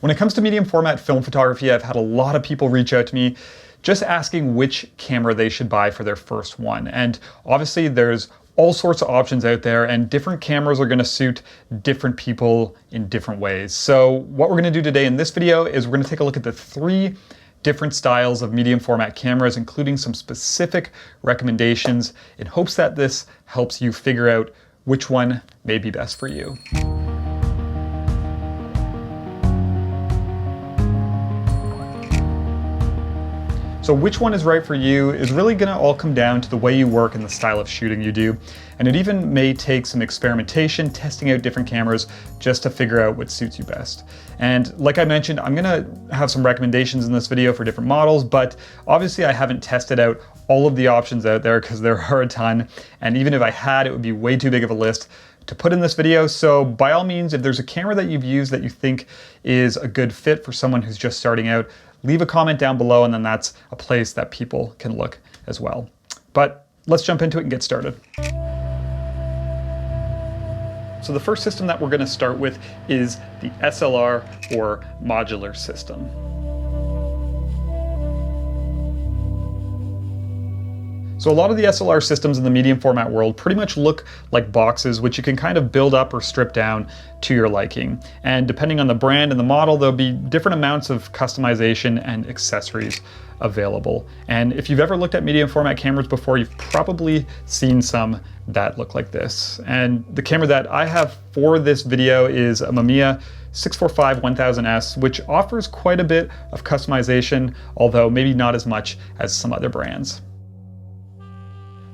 When it comes to medium format film photography, I've had a lot of people reach out to me just asking which camera they should buy for their first one. And obviously there's all sorts of options out there, and different cameras are going to suit different people in different ways. So what we're going to do today in this video is we're going to take a look at the 3 different styles of medium format cameras, including some specific recommendations, in hopes that this helps you figure out which one may be best for you. So which one is right for you is really going to all come down to the way you work and the style of shooting you do. And it even may take some experimentation, testing out different cameras just to figure out what suits you best. And like I mentioned, I'm going to have some recommendations in this video for different models, but obviously I haven't tested out all of the options out there because there are a ton. And even if I had, it would be way too big of a list to put in this video. So by all means, if there's a camera that you've used that you think is a good fit for someone who's just starting out, leave a comment down below, and then that's a place that people can look as well. But let's jump into it and get started. So the first system that we're going to start with is the SLR, or modular system. So a lot of the SLR systems in the medium format world pretty much look like boxes, which you can kind of build up or strip down to your liking. And depending on the brand and the model, there'll be different amounts of customization and accessories available. And if you've ever looked at medium format cameras before, you've probably seen some that look like this. And the camera that I have for this video is a Mamiya 645-1000S, which offers quite a bit of customization, although maybe not as much as some other brands.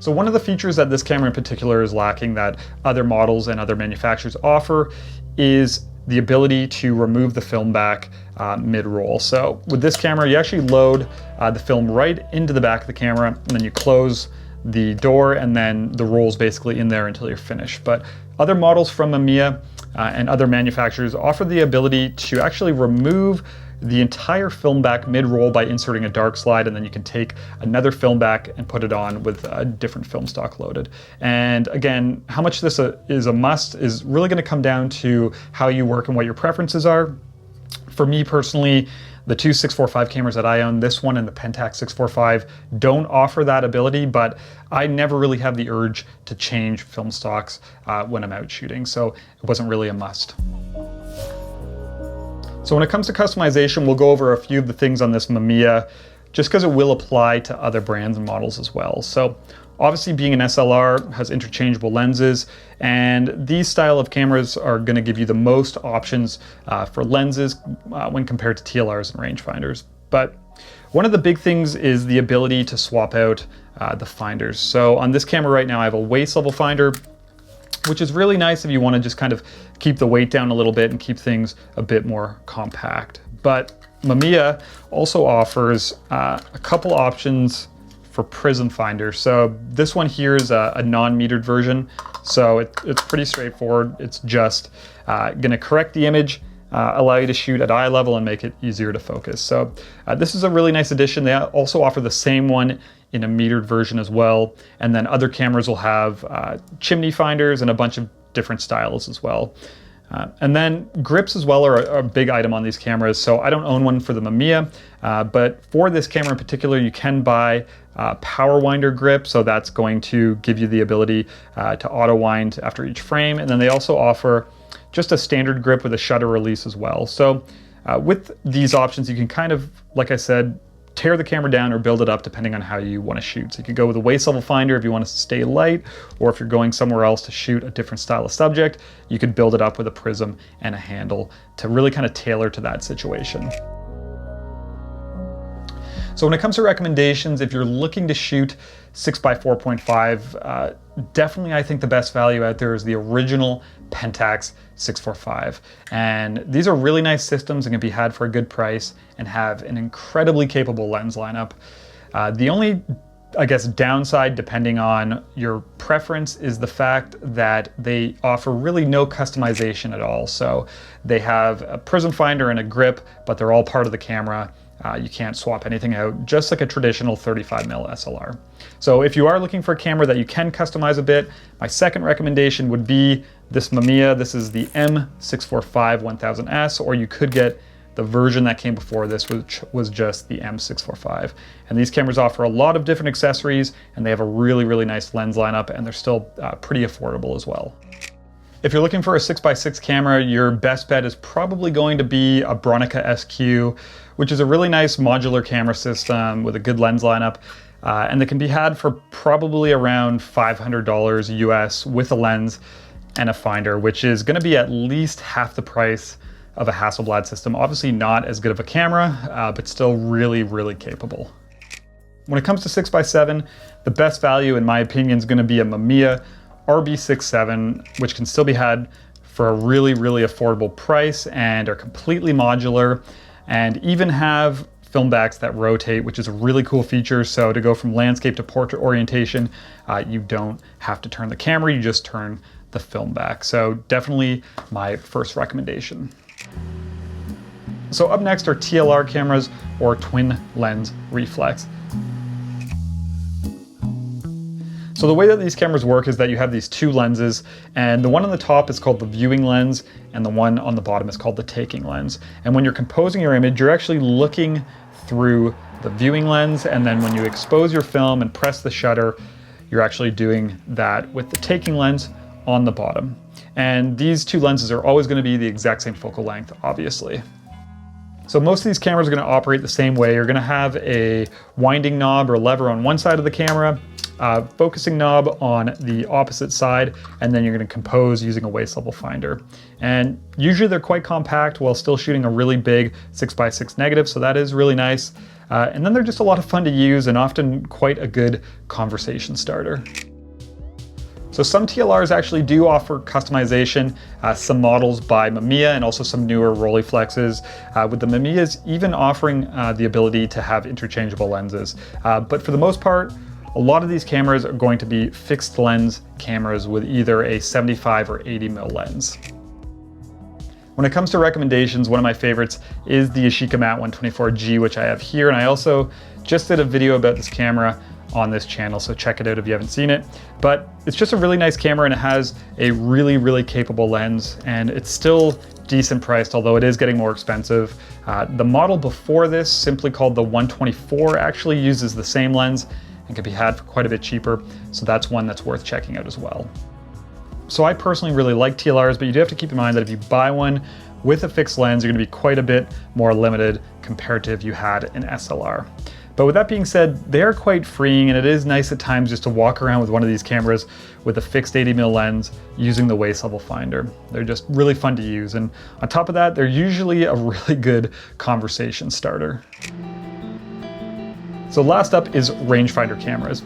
So one of the features that this camera in particular is lacking that other models and other manufacturers offer is the ability to remove the film back mid-roll. So with this camera, you actually load the film right into the back of the camera, and then you close the door, and then the roll's basically in there until you're finished. But other models from Mamiya and other manufacturers offer the ability to actually remove the entire film back mid-roll by inserting a dark slide, and then you can take another film back and put it on with a different film stock loaded. And again, how much this is a must is really going to come down to how you work and what your preferences are. For me personally, the 2 645 cameras that I own, this one and the Pentax 645, don't offer that ability, but I never really have the urge to change film stocks when I'm out shooting, so it wasn't really a must. So when it comes to customization, we'll go over a few of the things on this Mamiya, just because it will apply to other brands and models as well. So obviously, being an SLR, has interchangeable lenses, and these style of cameras are going to give you the most options for lenses when compared to TLRs and rangefinders. But one of the big things is the ability to swap out the finders. So on this camera right now, I have a waist level finder, which is really nice if you want to just kind of keep the weight down a little bit and keep things a bit more compact. But Mamiya also offers a couple options for prism finders. So this one here is a non-metered version, so it's pretty straightforward. It's just going to correct the image, allow you to shoot at eye level, and make it easier to focus. So this is a really nice addition. They also offer the same one in a metered version as well. And then other cameras will have chimney finders and a bunch of different styles as well. And then grips as well are a big item on these cameras. So I don't own one for the Mamiya, but for this camera in particular, you can buy power winder grip. So that's going to give you the ability to auto wind after each frame. And then they also offer just a standard grip with a shutter release as well. So with these options, you can kind of, like I said, tear the camera down or build it up depending on how you want to shoot. So you could go with a waist level finder if you want to stay light, or if you're going somewhere else to shoot a different style of subject, you could build it up with a prism and a handle to really kind of tailor to that situation. So when it comes to recommendations, if you're looking to shoot 6x4.5, definitely I think the best value out there is the original Pentax 645. And these are really nice systems and can be had for a good price and have an incredibly capable lens lineup. The only, I guess, downside, depending on your preference, is the fact that they offer really no customization at all. So they have a prism finder and a grip, but they're all part of the camera. You can't swap anything out, just like a traditional 35mm SLR. So if you are looking for a camera that you can customize a bit, my second recommendation would be this Mamiya. This is the M645-1000S, or you could get The version that came before this was just the M645. And these cameras offer a lot of different accessories, and they have a really, really nice lens lineup, and they're still pretty affordable as well. If you're looking for a 6x6 camera, your best bet is probably going to be a Bronica SQ, which is a really nice modular camera system with a good lens lineup. And they can be had for probably around $500 US with a lens and a finder, which is going to be at least half the price of a Hasselblad system. Obviously not as good of a camera, but still really, really capable. When it comes to 6x7, the best value in my opinion is going to be a Mamiya RB67, which can still be had for a really, really affordable price and are completely modular and even have film backs that rotate, which is a really cool feature. So to go from landscape to portrait orientation, you don't have to turn the camera, you just turn the film back. So definitely my first recommendation. So up next are TLR cameras or twin lens reflex. So the way that these cameras work is that you have these two lenses, and the one on the top is called the viewing lens, and the one on the bottom is called the taking lens. And when you're composing your image, you're actually looking through the viewing lens, and then when you expose your film and press the shutter, you're actually doing that with the taking lens on the bottom. And these two lenses are always going to be the exact same focal length, obviously. So most of these cameras are going to operate the same way. You're going to have a winding knob or lever on one side of the camera, focusing knob on the opposite side, and then you're going to compose using a waist level finder. And usually they're quite compact while still shooting a really big 6x6 negative, so that is really nice. And then they're just a lot of fun to use and often quite a good conversation starter. So some TLRs actually do offer customization, some models by Mamiya and also some newer Rolleiflexes, with the Mamiyas even offering the ability to have interchangeable lenses. But for the most part, a lot of these cameras are going to be fixed lens cameras with either a 75 or 80mm lens. When it comes to recommendations, one of my favorites is the Yashica Mat 124G, which I have here, and I also just did a video about this camera on this channel, so check it out if you haven't seen it. But it's just a really nice camera, and it has a really, really capable lens, and it's still decent priced, although it is getting more expensive. The model before this, simply called the 124, actually uses the same lens and can be had for quite a bit cheaper, so that's one that's worth checking out as well. So I personally really like TLRs, but you do have to keep in mind that if you buy one with a fixed lens, you're going to be quite a bit more limited compared to if you had an SLR. But with that being said, they are quite freeing, and it is nice at times just to walk around with one of these cameras with a fixed 80mm lens using the waist level finder. They're just really fun to use, and on top of that, they're usually a really good conversation starter. So last up is rangefinder cameras.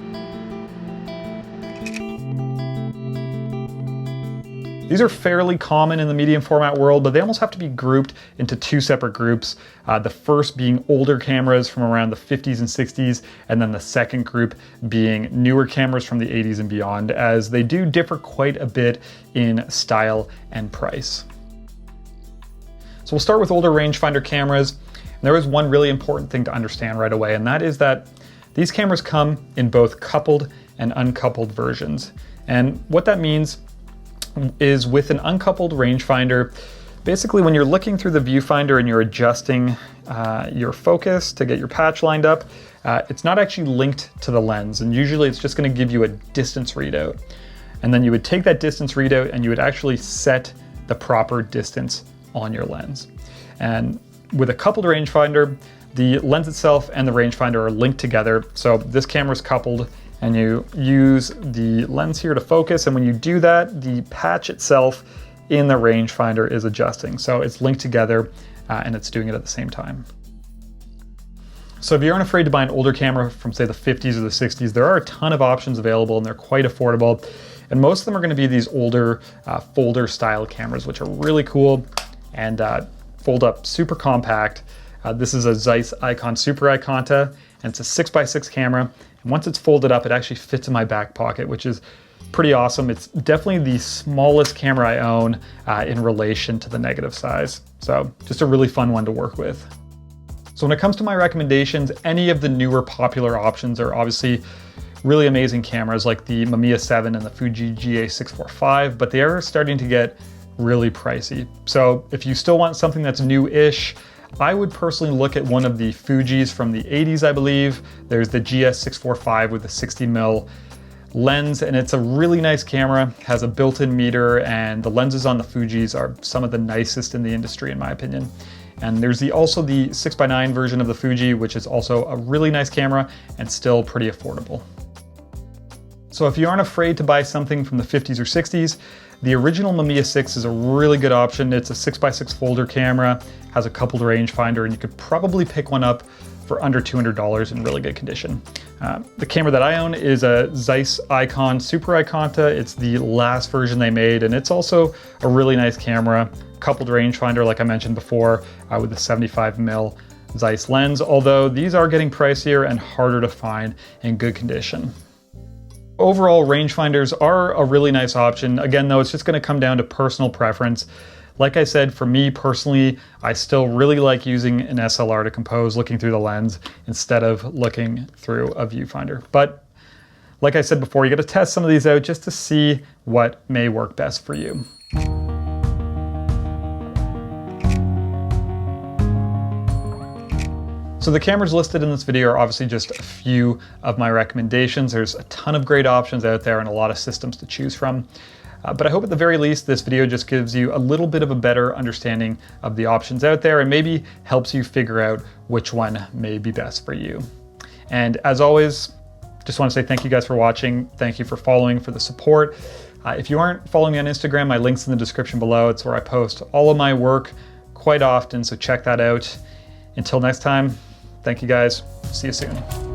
These are fairly common in the medium format world, but they almost have to be grouped into two separate groups. The first being older cameras from around the 50s and 60s, and then the second group being newer cameras from the 80s and beyond, as they do differ quite a bit in style and price. So we'll start with older rangefinder cameras. And there is one really important thing to understand right away, and that is that these cameras come in both coupled and uncoupled versions. And what that means is with an uncoupled rangefinder, basically when you're looking through the viewfinder and you're adjusting your focus to get your patch lined up, it's not actually linked to the lens, and usually it's just going to give you a distance readout. And then you would take that distance readout and you would actually set the proper distance on your lens. And with a coupled rangefinder, the lens itself and the rangefinder are linked together. So this camera is coupled, and you use the lens here to focus, and when you do that, the patch itself in the rangefinder is adjusting. So it's linked together and it's doing it at the same time. So if you aren't afraid to buy an older camera from say the 50s or the 60s, there are a ton of options available and they're quite affordable. And most of them are going to be these older folder style cameras, which are really cool and fold up super compact. This is a Zeiss Icon Super Iconta, and it's a 6x6 camera. And once it's folded up, it actually fits in my back pocket, which is pretty awesome. It's definitely the smallest camera I own in relation to the negative size. So just a really fun one to work with. So when it comes to my recommendations, any of the newer popular options are obviously really amazing cameras like the Mamiya 7 and the Fuji GA645, but they are starting to get really pricey. So if you still want something that's new-ish, I would personally look at one of the Fujis from the 80s, I believe. There's the GS645 with a 60mm lens, and it's a really nice camera, has a built-in meter, and the lenses on the Fujis are some of the nicest in the industry in my opinion. And there's also the 6x9 version of the Fuji, which is also a really nice camera and still pretty affordable. So if you aren't afraid to buy something from the 50s or 60s, the original Mamiya 6 is a really good option. It's a 6x6 folder camera, has a coupled rangefinder, and you could probably pick one up for under $200 in really good condition. The camera that I own is a Zeiss Icon Super Iconta. It's the last version they made, and it's also a really nice camera. Coupled rangefinder, like I mentioned before, with a 75mm Zeiss lens, although these are getting pricier and harder to find in good condition. Overall, rangefinders are a really nice option. Again, though, it's just going to come down to personal preference. Like I said, for me personally, I still really like using an SLR to compose, looking through the lens instead of looking through a viewfinder. But like I said before, you got to test some of these out just to see what may work best for you. So the cameras listed in this video are obviously just a few of my recommendations. There's a ton of great options out there and a lot of systems to choose from. But I hope at the very least this video just gives you a little bit of a better understanding of the options out there and maybe helps you figure out which one may be best for you. And as always, just want to say thank you guys for watching. Thank you for following, for the support. If you aren't following me on Instagram, my link's in the description below. It's where I post all of my work quite often, so check that out. Until next time, thank you guys. See you soon.